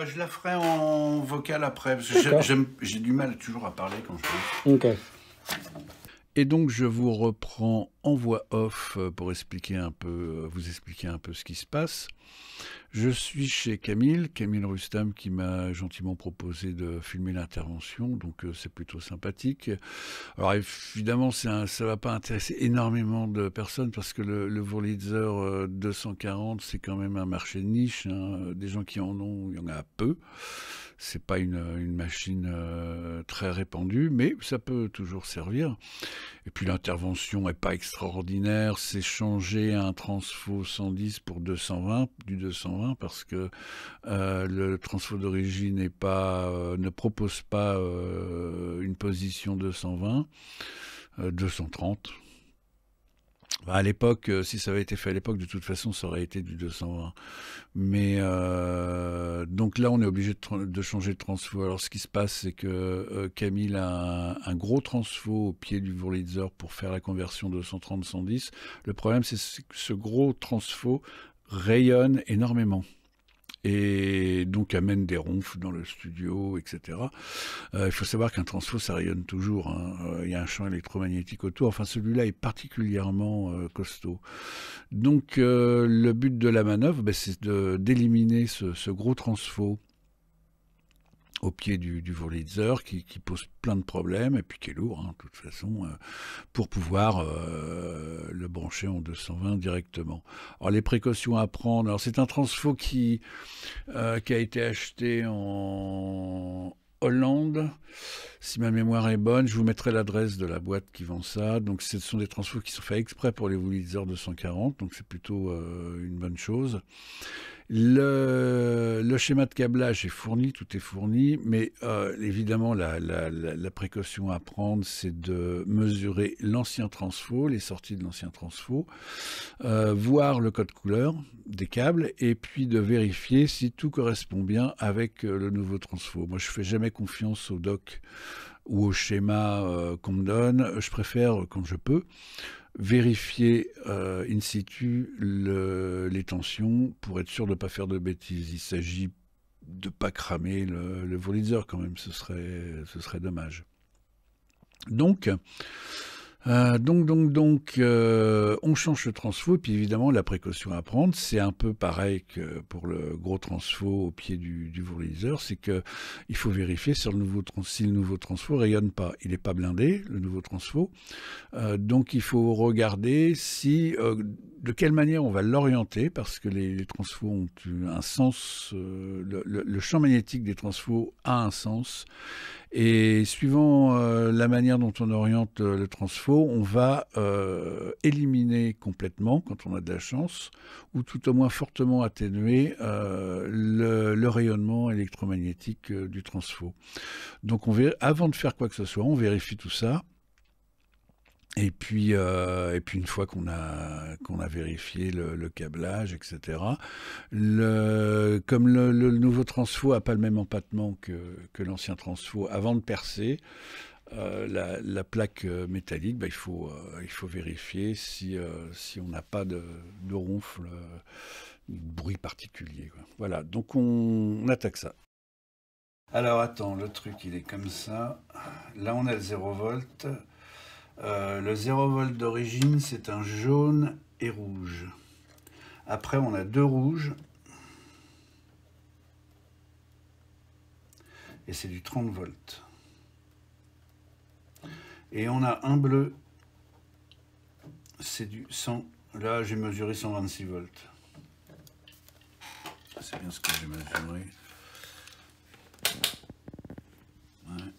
Je la ferai en vocal après, parce D'accord. que j'ai du mal toujours à parler quand je fais. Ok. Et donc je vous reprends en voix off pour vous expliquer un peu ce qui se passe. Je suis chez Camille Rustam qui m'a gentiment proposé de filmer l'intervention, donc c'est plutôt sympathique. Alors évidemment, ça va pas intéresser énormément de personnes parce que le Wurlitzer 240, c'est quand même un marché de niche, hein. Des gens qui en ont, il y en a peu. C'est pas une machine très répandue, mais ça peut toujours servir. Et puis l'intervention est pas extraordinaire, c'est changer un transfo 110 pour 220, du 220, parce que le transfo d'origine ne propose pas une position 220, 230. À l'époque, si ça avait été fait à l'époque, de toute façon, ça aurait été du 220. Mais donc là, on est obligé de changer de transfo. Alors, ce qui se passe, c'est que Camille a un gros transfo au pied du Wurlitzer pour faire la conversion 230-110. Le problème, c'est que ce gros transfo rayonne énormément. Et donc amène des ronfles dans le studio, etc. Il faut savoir qu'un transfo, ça rayonne toujours, hein. Il y a un champ électromagnétique autour. Enfin, celui-là est particulièrement costaud. Donc, le but de la manœuvre, c'est d'éliminer ce gros transfo au pied du Wurlitzer qui pose plein de problèmes et puis qui est lourd, hein, de toute façon, pour pouvoir le brancher en 220 directement. Alors les précautions à prendre, alors c'est un transfo qui a été acheté en Hollande, si ma mémoire est bonne. Je vous mettrai l'adresse de la boîte qui vend ça. Donc ce sont des transfos qui sont faits exprès pour les Wurlitzer 240, donc c'est plutôt une bonne chose. Le schéma de câblage est fourni, tout est fourni, mais évidemment la précaution à prendre, c'est de mesurer l'ancien transfo, les sorties de l'ancien transfo, voir le code couleur des câbles, et puis de vérifier si tout correspond bien avec le nouveau transfo. Moi, je fais jamais confiance au doc ou au schéma qu'on me donne. Je préfère, quand je peux, vérifier in situ les tensions pour être sûr de ne pas faire de bêtises. Il s'agit de ne pas cramer le Wurlitzer quand même, ce serait dommage. Donc, on change le transfo, et puis évidemment, la précaution à prendre, c'est un peu pareil que pour le gros transfo au pied du Wurlitzer, c'est qu'il faut vérifier si le nouveau transfo rayonne pas. Il n'est pas blindé, le nouveau transfo, donc il faut regarder de quelle manière on va l'orienter, parce que les transfos ont un sens, le champ magnétique des transfos a un sens, et suivant la manière dont on oriente le transfo, on va éliminer complètement, quand on a de la chance, ou tout au moins fortement atténuer le rayonnement électromagnétique du transfo. Donc avant de faire quoi que ce soit, on vérifie tout ça. Et puis une fois qu'on a vérifié le câblage, etc., comme le nouveau transfo n'a pas le même empattement que l'ancien transfo, avant de percer la plaque métallique, il faut vérifier si on n'a pas de ronfle, de bruit particulier, quoi. Voilà, donc on attaque ça. Alors attends, le truc il est comme ça. Là on a le 0 volt. Le 0 volt d'origine, c'est un jaune et rouge. Après, on a deux rouges. Et c'est du 30 volts. Et on a un bleu. C'est du 100. Là, j'ai mesuré 126 volts. C'est bien ce que j'ai mesuré. Ouais.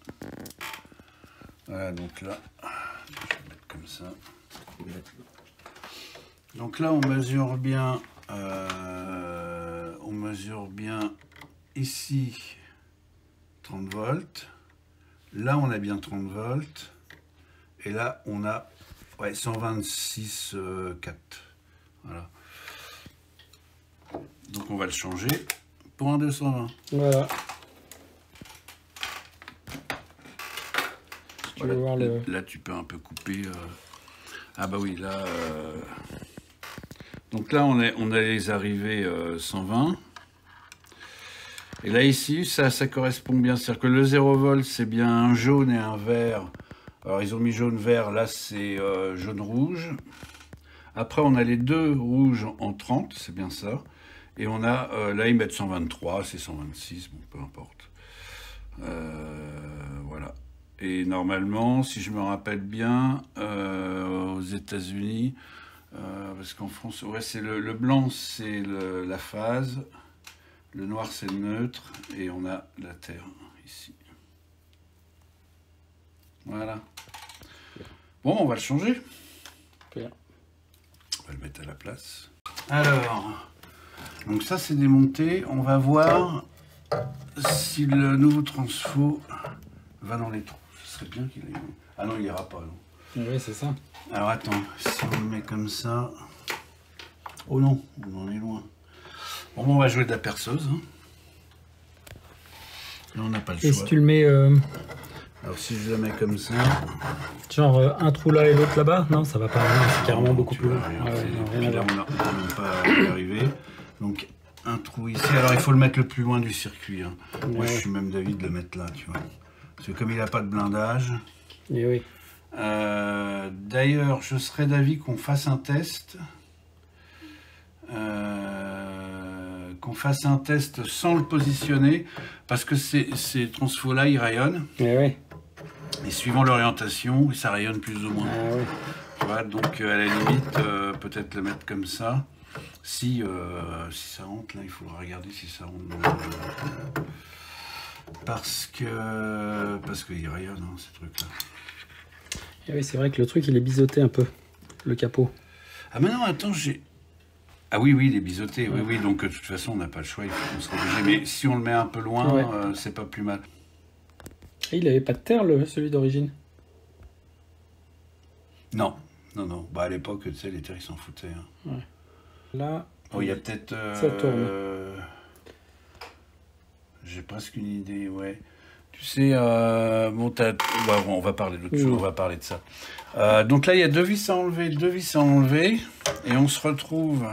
Voilà, donc là... Je vais mettre comme ça. Donc là, on mesure bien ici 30 volts. Là, on a bien 30 volts. Et là, on a 126,4. Voilà. Donc, on va le changer pour un 220. Voilà. Voilà, là, tu peux un peu couper. Ah bah oui, là... Donc là, on a les arrivées 120. Et là, ici, ça correspond bien. C'est-à-dire que le 0 volt, c'est bien un jaune et un vert. Alors, ils ont mis jaune-vert. Là, c'est jaune-rouge. Après, on a les deux rouges en 30. C'est bien ça. Et on a... là, ils mettent 123. C'est 126. Bon, peu importe. Voilà. Et normalement, si je me rappelle bien, aux États-Unis, parce qu'en France, ouais, c'est le blanc, c'est la phase. Le noir, c'est le neutre. Et on a la Terre, ici. Voilà. Bon, on va le changer. Bien. On va le mettre à la place. Alors, donc ça, c'est démonté. On va voir si le nouveau transfo va dans les trous. Ce serait bien qu'il aille. Ah non, il ira pas, non. Oui, c'est ça. Alors, attends. Si on le met comme ça... Oh non, on en est loin. Bon, on va jouer de la perceuse. Hein. Là, on n'a pas le choix. Et si tu le mets... Alors, si je le mets comme ça... genre un trou là et l'autre là-bas? Non, ça va pas. C'est carrément beaucoup plus long. Puis là, on n'a même pas y arrivé. Donc, un trou ici. Alors, il faut le mettre le plus loin du circuit. Hein. Moi, je suis même d'avis de le mettre là, tu vois. Parce que comme il n'a pas de blindage... Et oui. D'ailleurs, je serais d'avis qu'on fasse un test. Qu'on fasse un test sans le positionner. Parce que ces transfos-là, ils rayonnent. Et oui. Et suivant l'orientation, ça rayonne plus ou moins. Ah oui. Tu vois, donc à la limite, peut-être le mettre comme ça. Si ça rentre, là, il faudra regarder si ça rentre. Parce qu'il rayonne, hein, ces trucs-là. Et oui, c'est vrai que le truc, il est biseauté un peu, le capot. Ah mais non, attends, j'ai... Ah oui, il est biseauté, oui, donc de toute façon, on n'a pas le choix, il faut qu'on se obligé. Mais si on le met un peu loin, c'est pas plus mal. Et il avait pas de terre, celui d'origine? Non. Bah à l'époque, tu sais, les terres, ils s'en foutaient. Hein. Ouais. Là... Oh, il y a peut-être... ça tourne. J'ai presque une idée, ouais. Tu sais, bon, on va parler d'autre chose, on va parler de ça. Donc là, il y a deux vis à enlever, et on se retrouve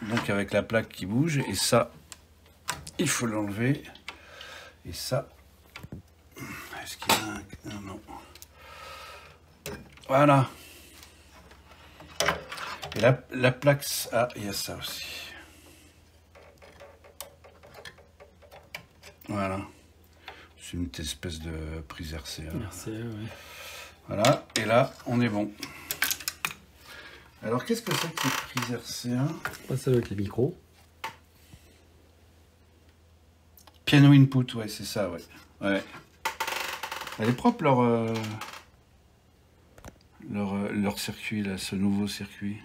donc avec la plaque qui bouge, et ça, il faut l'enlever, et ça, est-ce qu'il y a un... Non. Voilà. Et la plaque, ah, il y a ça aussi. Voilà. C'est une espèce de prise RCA. RCA, ouais. Voilà, et là, on est bon. Alors, qu'est-ce que c'est que cette prise RCA? Ça doit être les micros. Piano input, ouais, c'est ça, ouais. Elle est propre, leur circuit, là, ce nouveau circuit.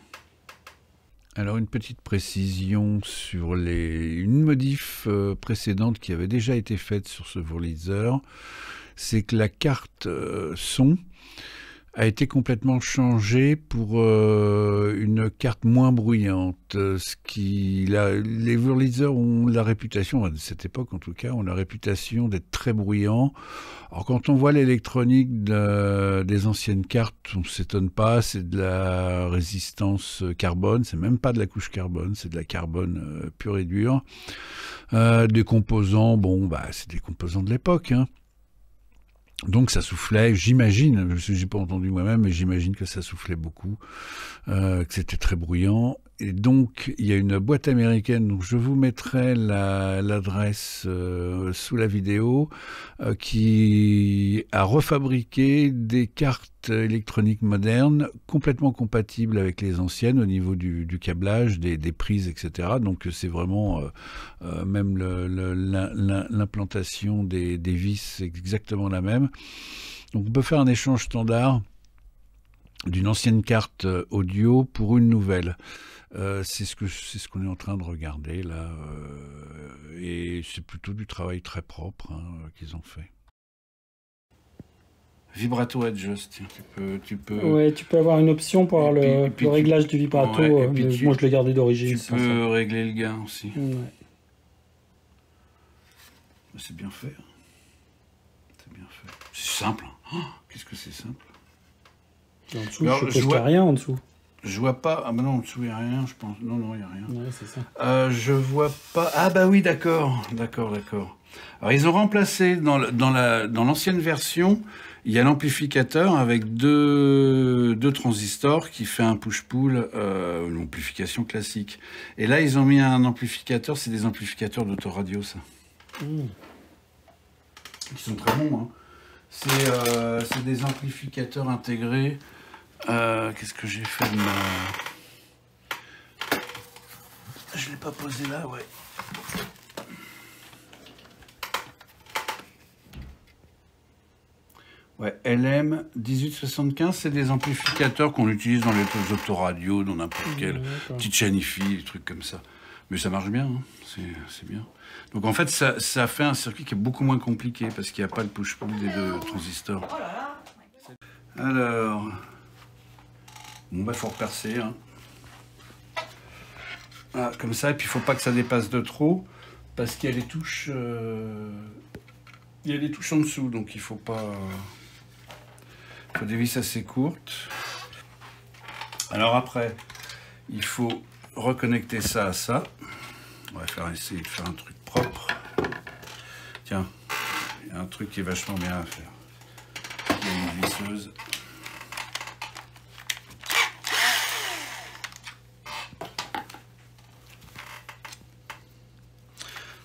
Alors, une petite précision sur une modif précédente qui avait déjà été faite sur ce Wurlitzer, c'est que la carte son a été complètement changée pour une carte moins bruyante. Les Wurlitzer ont la réputation, à cette époque en tout cas, ont la réputation d'être très bruyants. Alors quand on voit l'électronique des anciennes cartes, on ne s'étonne pas, c'est de la résistance carbone, c'est même pas de la couche carbone, c'est de la carbone pure et dure. Des composants, bon, c'est des composants de l'époque, hein. Donc ça soufflait, j'imagine, j'ai pas entendu moi-même, mais j'imagine que ça soufflait beaucoup, que c'était très bruyant. Et donc il y a une boîte américaine, donc je vous mettrai l'adresse sous la vidéo, qui a refabriqué des cartes électroniques modernes complètement compatibles avec les anciennes au niveau du câblage, des prises, etc. Donc c'est vraiment même l'implantation des vis, c'est exactement la même. Donc on peut faire un échange standard d'une ancienne carte audio pour une nouvelle. C'est ce qu'on est en train de regarder là, et c'est plutôt du travail très propre, hein, qu'ils ont fait. Vibrato adjust, tu peux. Ouais, tu peux avoir une option pour avoir le réglage du vibrato. Ouais, mais moi je l'ai gardé d'origine. Tu peux régler le gain aussi. Ouais. C'est bien fait. C'est bien fait. C'est simple. Oh, qu'est-ce que c'est simple. En dessous, je suppose qu'il n'y a rien en dessous. Je vois pas. Ah bah non, en dessous, il n'y a rien, je pense. Non, non, il n'y a rien. Ouais, c'est ça. Je vois pas. Ah bah oui, d'accord. D'accord, d'accord. Alors, ils ont remplacé, dans l'ancienne version, il y a l'amplificateur avec deux transistors qui fait un push-pull, une amplification classique. Et là, ils ont mis un amplificateur, c'est des amplificateurs d'autoradio, ça. Ils sont très bons, hein. C'est des amplificateurs intégrés. Qu'est-ce que j'ai fait de ma... Je l'ai pas posé là, ouais. Ouais, LM 1875, c'est des amplificateurs qu'on utilise dans les autoradios, dans n'importe quelle petite chaîne hi-fi, des trucs comme ça. Mais ça marche bien, hein. C'est bien. Donc en fait, ça fait un circuit qui est beaucoup moins compliqué parce qu'il n'y a pas le push-pull des deux transistors. Alors, bon bah faut repercer, hein. Ah, comme ça, et puis il faut pas que ça dépasse de trop parce qu'il y a les touches, il y a des touches en dessous, donc il faut pas. Il faut des vis assez courtes. Alors après, il faut reconnecter ça à ça. On va essayer de faire un truc propre. Tiens, il y a un truc qui est vachement bien à faire. Il y a une visseuse.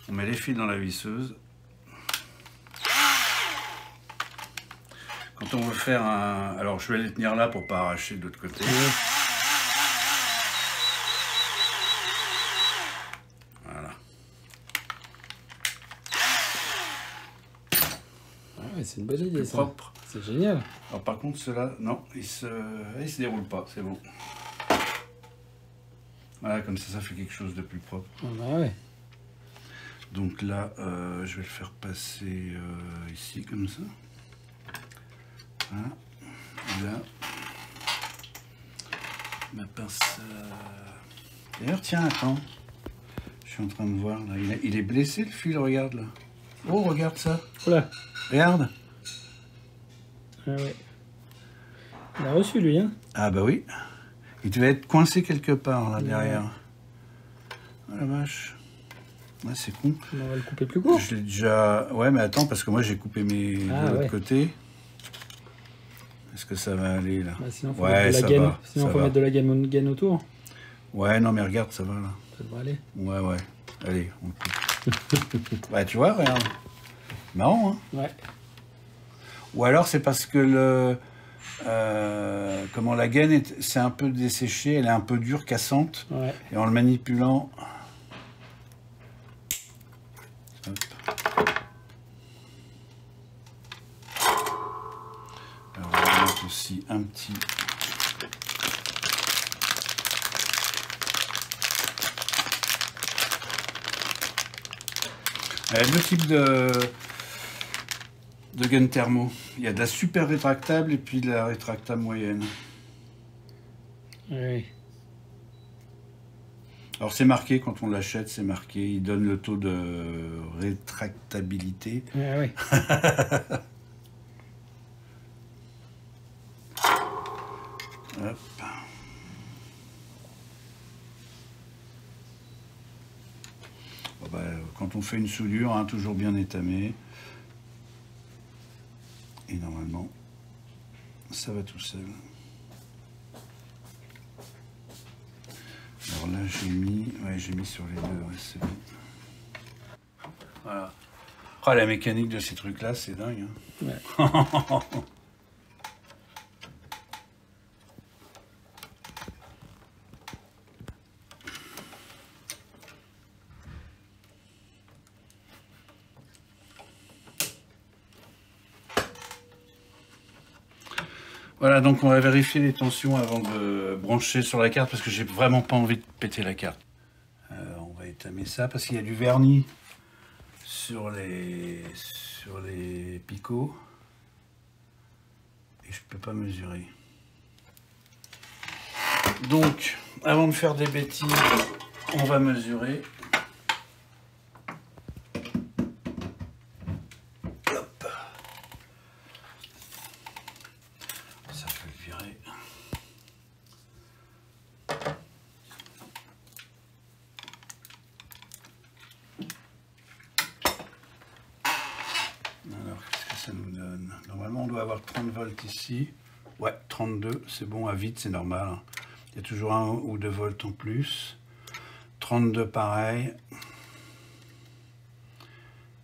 On met les fils dans la visseuse. Quand on veut faire un... Alors je vais les tenir là pour pas arracher de l'autre côté. Voilà. Ah ouais, c'est une bonne idée, ça. Propre. C'est génial. Alors par contre ceux-là, non, ils se déroulent pas, c'est bon. Voilà, comme ça fait quelque chose de plus propre. Ah bah ouais. Donc là, je vais le faire passer ici, comme ça. Voilà. Et là, ma pince... D'ailleurs, tiens, attends. Je suis en train de voir, là. Il est blessé, le fil, regarde, là. Oh, regarde ça. Oula. Regarde. Ah ouais. Il a reçu, lui, hein. Ah bah oui. Il devait être coincé quelque part, là, derrière. Oh la vache. Ouais, c'est con. On va le couper plus court. Je l'ai déjà... Ouais, mais attends, parce que moi, j'ai coupé mes de l'autre côté. Est-ce que ça va aller, là? Bah, sinon, faut mettre de la gaine. Sinon, faut mettre de la gaine autour. Ouais, non, mais regarde, ça va, là. Ça devrait aller. Ouais, ouais. Allez, on coupe. Bah, tu vois, regarde. Marrant, hein? Ouais. Ou alors, c'est parce que le... comment la gaine, c'est un peu desséchée, elle est un peu dure, cassante. Ouais. Et en le manipulant... Hop. Alors, on va mettre aussi un petit... Il y a deux types de gaine thermo. Il y a de la super rétractable et puis de la rétractable moyenne. Oui. Alors c'est marqué, quand on l'achète, c'est marqué. Il donne le taux de rétractabilité. Ah oui. Hop. Bon, bah, quand on fait une soudure, hein, toujours bien étamé. Et normalement, ça va tout seul. Alors là, j'ai mis sur les deux, ouais, c'est bon. Voilà. Oh, la mécanique de ces trucs-là, c'est dingue. Hein. Ouais. Voilà, donc on va vérifier les tensions avant de brancher sur la carte parce que j'ai vraiment pas envie de péter la carte. On va étamer ça parce qu'il y a du vernis sur les picots et je peux pas mesurer. Donc, avant de faire des bêtises, on va mesurer. Hop. Ça fait le virer. avoir 30 volts ici. Ouais, 32, c'est bon, à vide, c'est normal. Il y a toujours 1 ou 2 volts en plus. 32, pareil.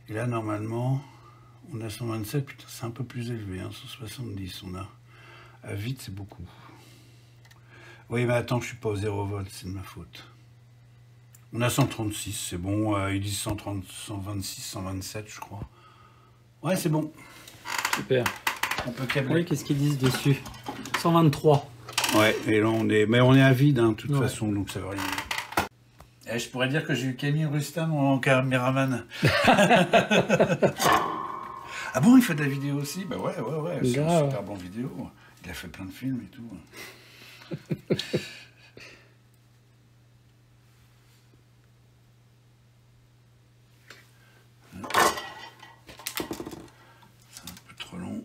Et là, normalement, on a 127. Putain, c'est un peu plus élevé, hein, 170, on a. À vide, c'est beaucoup. Oui, mais attends, je suis pas au 0 volts, c'est de ma faute. On a 136, c'est bon. Ils disent 130, 126, 127, je crois. Ouais, c'est bon. Super. On peut câbler. Oui, qu'est-ce qu'ils disent dessus? 123. Ouais, et là on est, mais on est à vide de toute façon, donc ça veut rien dire. Et je pourrais dire que j'ai eu Camille Rustam en caméraman. Ah bon, il fait de la vidéo aussi? Bah ouais, c'est un super bon vidéo. Il a fait plein de films et tout. C'est un peu trop long.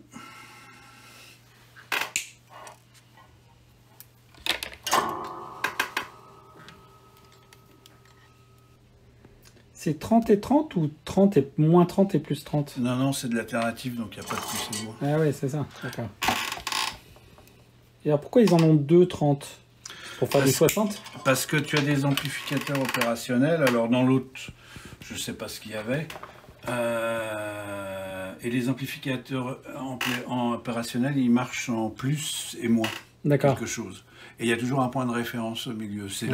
C'est 30 et 30 ou 30 et moins 30 et plus 30? Non, non, c'est de l'alternative, donc il n'y a pas de plus et moins. Ah ouais, c'est ça, d'accord. Et alors pourquoi ils en ont 2 30? Pour faire des 60? Parce que tu as des amplificateurs opérationnels, alors dans l'autre, je ne sais pas ce qu'il y avait. Et les amplificateurs opérationnels, ils marchent en plus et moins. Quelque chose. Et il y a toujours un point de référence au milieu. C'est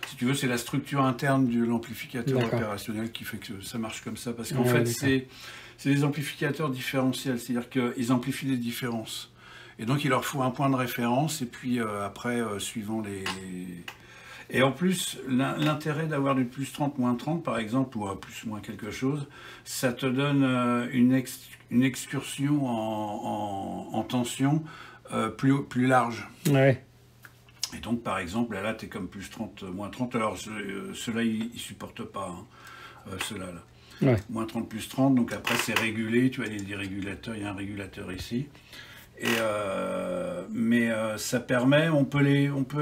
si tu veux, c'est la structure interne de l'amplificateur opérationnel qui fait que ça marche comme ça. Parce qu'en fait, c'est des amplificateurs différentiels. C'est-à-dire qu'ils amplifient les différences. Et donc, il leur faut un point de référence. Et puis, après, suivant les... Et en plus, l'intérêt d'avoir du plus 30, moins 30, par exemple, ou plus moins quelque chose, ça te donne une excursion en tension plus large. Ouais. Et donc, par exemple, là, tu es comme plus 30, moins 30. Alors, ceux-là, ils ne supportent pas, ceux-là. Ouais. Moins 30, plus 30. Donc, après, c'est régulé. Tu vois, il y a des régulateurs. Il y a un régulateur ici. Mais ça permet, on peut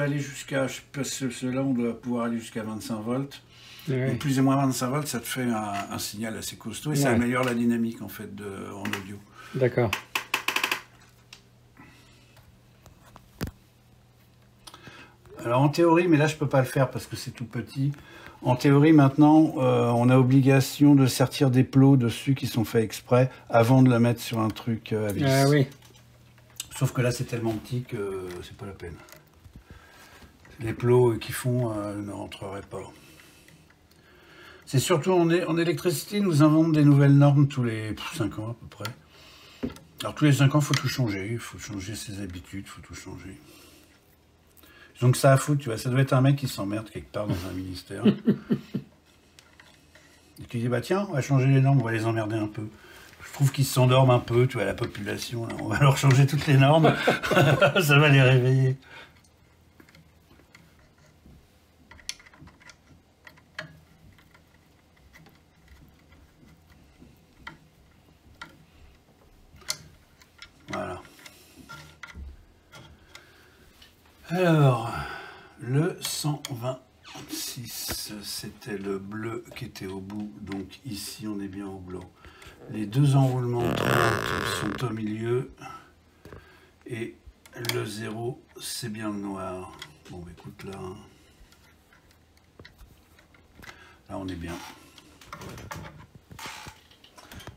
aller jusqu'à, ceux-là, on doit pouvoir aller jusqu'à 25 volts. Ouais. Donc, plus ou moins 25 volts, ça te fait un signal assez costaud. Et ça améliore la dynamique, en fait, en audio. D'accord. Alors en théorie, mais là je peux pas le faire parce que c'est tout petit. En théorie maintenant, on a obligation de sertir des plots dessus qui sont faits exprès avant de la mettre sur un truc à vis. Ah oui. Sauf que là c'est tellement petit que c'est pas la peine. Les plots qu'ils font ne rentreraient pas. C'est surtout en électricité, nous inventent des nouvelles normes tous les 5 ans à peu près. Alors tous les 5 ans, il faut tout changer, il faut changer ses habitudes, il faut tout changer. Donc ça a foutu, tu vois, ça doit être un mec qui s'emmerde quelque part dans un ministère. Et qui dit, bah tiens, on va changer les normes, on va les emmerder un peu. Je trouve qu'ils s'endorment un peu, tu vois, la population, là. On va leur changer toutes les normes, ça va les réveiller. Voilà. Alors, le 126, c'était le bleu qui était au bout, donc ici on est bien au blanc. Les deux enroulements 30 sont au milieu, et le 0, c'est bien le noir. Bon, bah, écoute, là on est bien.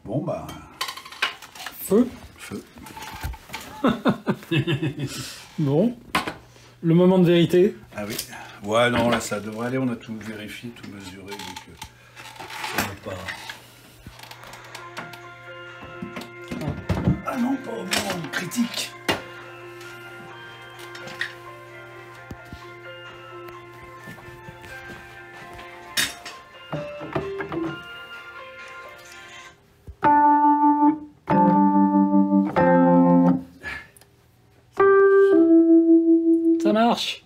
Bon, bah... Feu. Bon. Le moment de vérité. Ah oui. Ouais, non, là, ça devrait aller. On a tout vérifié, tout mesuré. Donc, ça va pas... Ah non, pas au moment critique. Ça marche.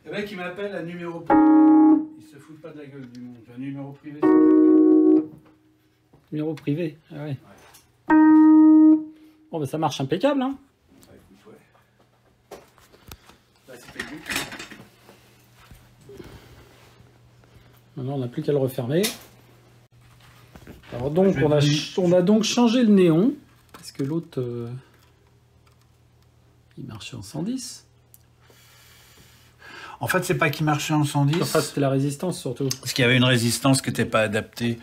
Le mec qui m'appelle à numéro... Il se fout pas de la gueule du monde. Un numéro privé, c'est... Numéro privé, ah ouais. Bon, bah ça marche impeccable, hein. Ah, écoute, ouais. Là, c'est fait. Maintenant, on n'a plus qu'à le refermer. Alors donc, on a donc changé le néon, parce que l'autre, il marchait en 110. En fait, c'est pas qu'il marchait en 110. Enfin, c'était la résistance surtout. Parce qu'il y avait une résistance qui n'était pas adaptée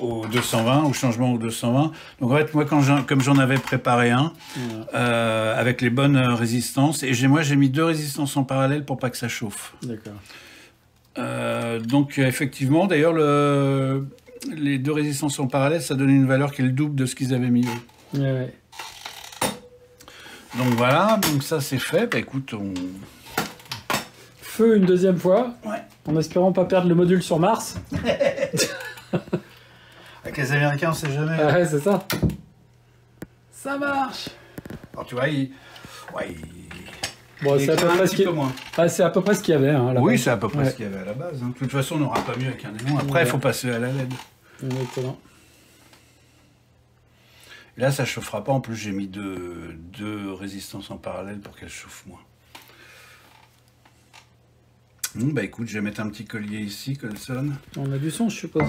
au 220, au changement au 220. Donc en fait, moi, comme j'en avais préparé un, avec les bonnes résistances, et moi j'ai mis 2 résistances en parallèle pour pas que ça chauffe. D'accord. Donc effectivement, d'ailleurs, les 2 résistances en parallèle, ça donnait une valeur qui est le double de ce qu'ils avaient mis eux. Ouais. Donc voilà, donc ça c'est fait. Bah écoute, Feu une deuxième fois, ouais. En espérant pas perdre le module sur Mars. Avec les Américains, on sait jamais. Ah ouais, c'est ça. Ça marche. Alors tu vois, Bon, c'est à peu près c'est à peu près ce qu'il y avait. Hein, oui, c'est à peu près ce qu'il y avait à la base. Hein. De toute façon, on n'aura pas mieux avec un néon. Après, il faut passer à la LED. Exactement. Et là, ça chauffera pas. En plus, j'ai mis deux résistances en parallèle pour qu'elle chauffe moins. Bon, bah écoute, je vais mettre un petit collier ici, Colson. On a du son, je suppose.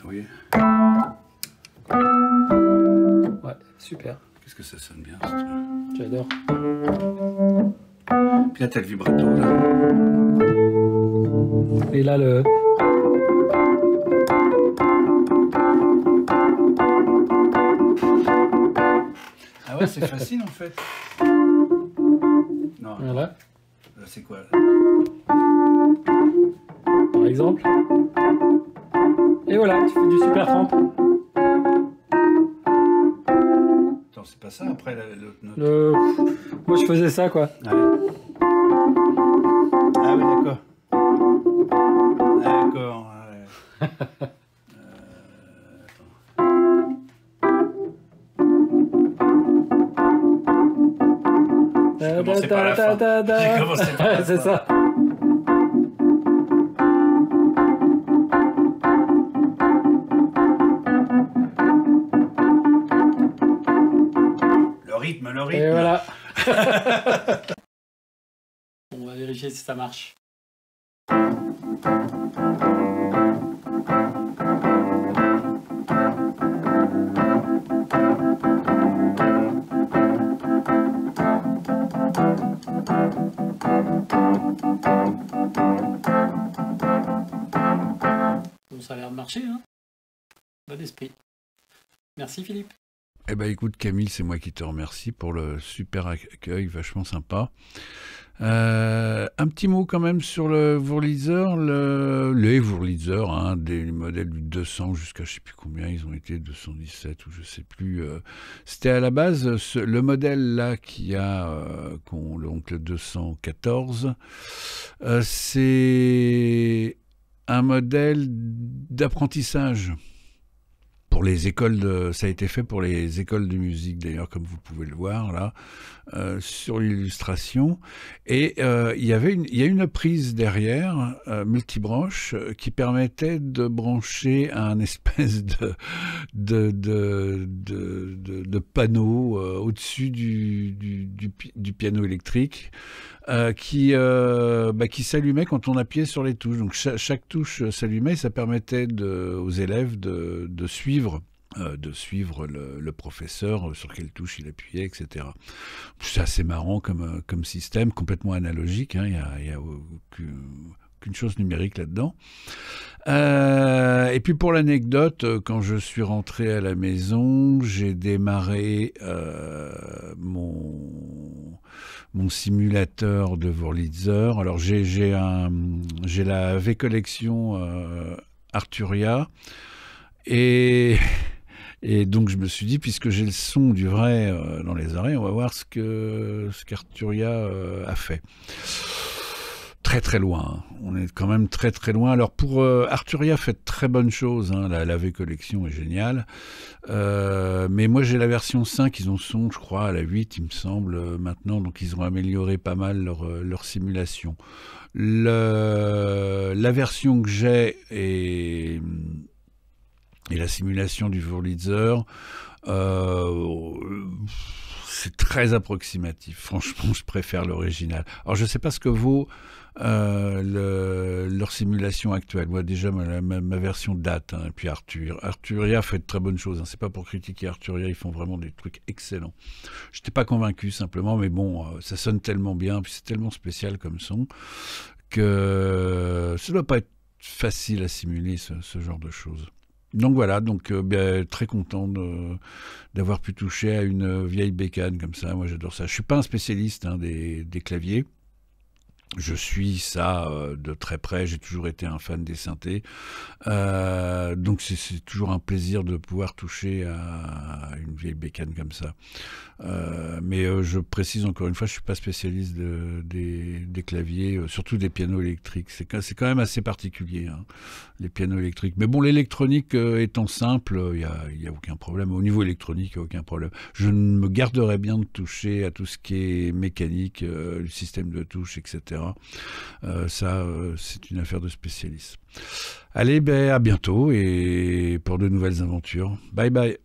Oui. Ouais, super. Qu'est-ce que ça sonne bien, ce truc. J'adore. Puis là, t'as le vibrato, là. Et là, le... Ah ouais, c'est facile, en fait. Non. Voilà. Là, c'est quoi, là? Par exemple. Et voilà, tu fais du super trempe. Attends, c'est pas ça, après, l'autre note. Moi, je faisais ça, quoi. Ah, ouais. Ah oui, d'accord. D'accord, ouais. J'ai commencé par la fin. J'ai commencé par la fin. C'est ça. Le rythme. Et voilà. On va vérifier si ça marche. Bon, ça a l'air de marcher, hein. Bon esprit. Merci Philippe. Eh ben écoute Camille, c'est moi qui te remercie pour le super accueil, vachement sympa. Un petit mot quand même sur le Wurlitzer, les Wurlitzer, hein, des modèles du 200 jusqu'à je sais plus combien, ils ont été 217 ou je sais plus. C'était à la base le modèle là qui a donc le 214, c'est un modèle d'apprentissage. Pour les écoles ça a été fait pour les écoles de musique, d'ailleurs, comme vous pouvez le voir là, sur l'illustration. Et il y a une prise derrière, multibranche, qui permettait de brancher un espèce de panneau au-dessus du piano électrique. Qui s'allumait quand on appuyait sur les touches. Donc chaque touche s'allumait et ça permettait aux élèves de suivre le professeur, sur quelle touche il appuyait, etc. C'est assez marrant comme système, complètement analogique, hein, il y a aucune chose numérique là-dedans. Et puis pour l'anecdote, quand je suis rentré à la maison, j'ai démarré mon simulateur de Wurlitzer. Alors j'ai la V-Collection Arturia et donc je me suis dit, puisque j'ai le son du vrai dans les oreilles, on va voir ce qu'Arturia a fait. Très très loin, on est quand même très très loin. Alors pour Arturia fait de très bonnes choses, hein. La V-Collection est géniale, mais moi j'ai la version 5, ils en sont je crois à la 8 il me semble maintenant, donc ils ont amélioré pas mal leur simulation. La version que j'ai et la simulation du Wurlitzer, c'est très approximatif. Franchement, je préfère l'original. Alors, je ne sais pas ce que vaut leur simulation actuelle. Moi, déjà, ma version date. Hein, et puis Arturia fait de très bonnes choses. Hein. C'est pas pour critiquer Arturia, ils font vraiment des trucs excellents. Je n'étais pas convaincu simplement, mais bon, ça sonne tellement bien, puis c'est tellement spécial comme son que ça ne doit pas être facile à simuler ce genre de choses. Donc voilà, donc très content d'avoir pu toucher à une vieille bécane comme ça. Moi, j'adore ça. Je suis pas un spécialiste hein, des claviers. Je suis ça de très près, j'ai toujours été un fan des synthés. Donc c'est toujours un plaisir de pouvoir toucher à une vieille bécane comme ça. Mais je précise encore une fois, je ne suis pas spécialiste des claviers, surtout des pianos électriques. C'est quand même assez particulier, hein, les pianos électriques. Mais bon, l'électronique étant simple, il y a aucun problème. Au niveau électronique, il n'y a aucun problème. Je me garderais bien de toucher à tout ce qui est mécanique, le système de touche, etc. C'est une affaire de spécialiste. Allez, à bientôt et pour de nouvelles aventures. Bye bye.